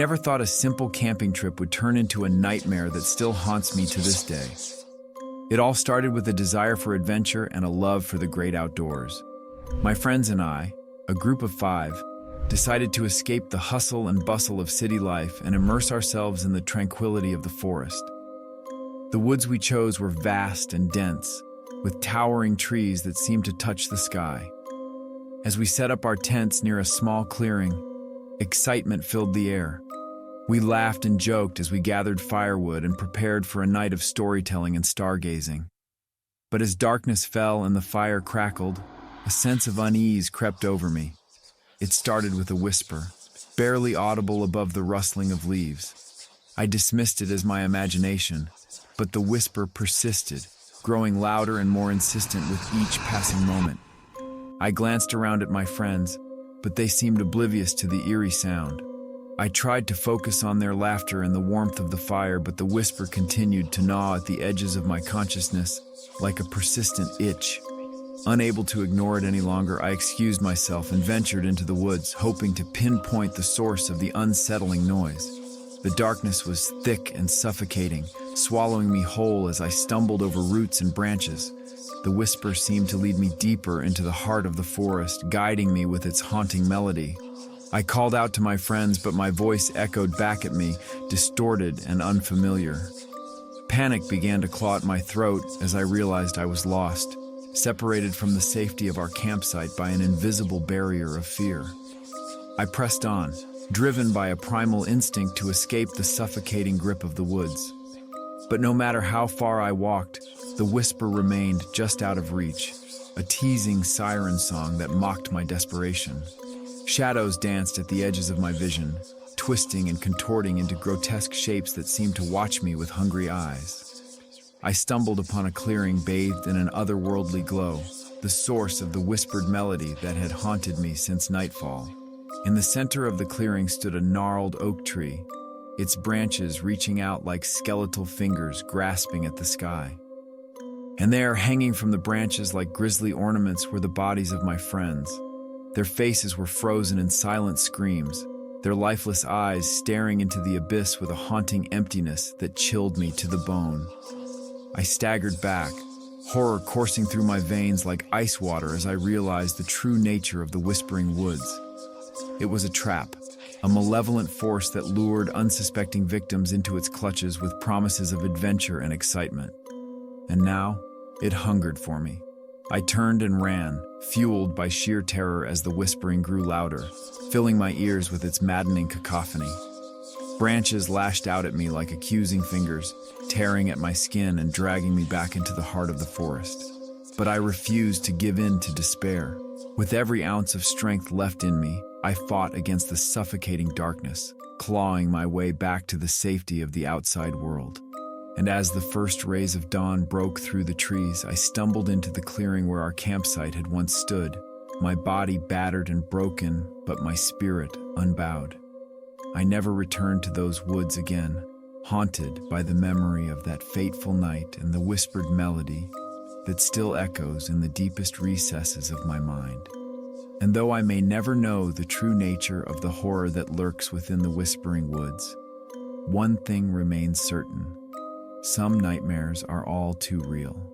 never thought a simple camping trip would turn into a nightmare that still haunts me to this day. It all started with a desire for adventure and a love for the great outdoors. My friends and I, a group of 5, decided to escape the hustle and bustle of city life and immerse ourselves in the tranquility of the forest. The woods we chose were vast and dense, with towering trees that seemed to touch the sky. As we set up our tents near a small clearing, excitement filled the air. We laughed and joked as we gathered firewood and prepared for a night of storytelling and stargazing. But as darkness fell and the fire crackled, a sense of unease crept over me. It started with a whisper, barely audible above the rustling of leaves. I dismissed it as my imagination, but the whisper persisted, growing louder and more insistent with each passing moment. I glanced around at my friends, but they seemed oblivious to the eerie sound. I tried to focus on their laughter and the warmth of the fire, but the whisper continued to gnaw at the edges of my consciousness like a persistent itch. Unable to ignore it any longer, I excused myself and ventured into the woods, hoping to pinpoint the source of the unsettling noise. The darkness was thick and suffocating, swallowing me whole as I stumbled over roots and branches. The whisper seemed to lead me deeper into the heart of the forest, guiding me with its haunting melody. I called out to my friends, but my voice echoed back at me, distorted and unfamiliar. Panic began to claw at my throat as I realized I was lost, separated from the safety of our campsite by an invisible barrier of fear. I pressed on, driven by a primal instinct to escape the suffocating grip of the woods. But no matter how far I walked, the whisper remained just out of reach, a teasing siren song that mocked my desperation. Shadows danced at the edges of my vision, twisting and contorting into grotesque shapes that seemed to watch me with hungry eyes. I stumbled upon a clearing bathed in an otherworldly glow, the source of the whispered melody that had haunted me since nightfall. In the center of the clearing stood a gnarled oak tree, its branches reaching out like skeletal fingers grasping at the sky. And there, hanging from the branches like grisly ornaments, were the bodies of my friends. Their faces were frozen in silent screams, their lifeless eyes staring into the abyss with a haunting emptiness that chilled me to the bone. I staggered back, horror coursing through my veins like ice water as I realized the true nature of the Whispering Woods. It was a trap, a malevolent force that lured unsuspecting victims into its clutches with promises of adventure and excitement. And now, it hungered for me. I turned and ran, fueled by sheer terror as the whispering grew louder, filling my ears with its maddening cacophony. Branches lashed out at me like accusing fingers, tearing at my skin and dragging me back into the heart of the forest. But I refused to give in to despair. With every ounce of strength left in me, I fought against the suffocating darkness, clawing my way back to the safety of the outside world. And as the first rays of dawn broke through the trees, I stumbled into the clearing where our campsite had once stood, my body battered and broken, but my spirit unbowed. I never returned to those woods again, haunted by the memory of that fateful night and the whispered melody that still echoes in the deepest recesses of my mind. And though I may never know the true nature of the horror that lurks within the Whispering Woods, one thing remains certain: some nightmares are all too real.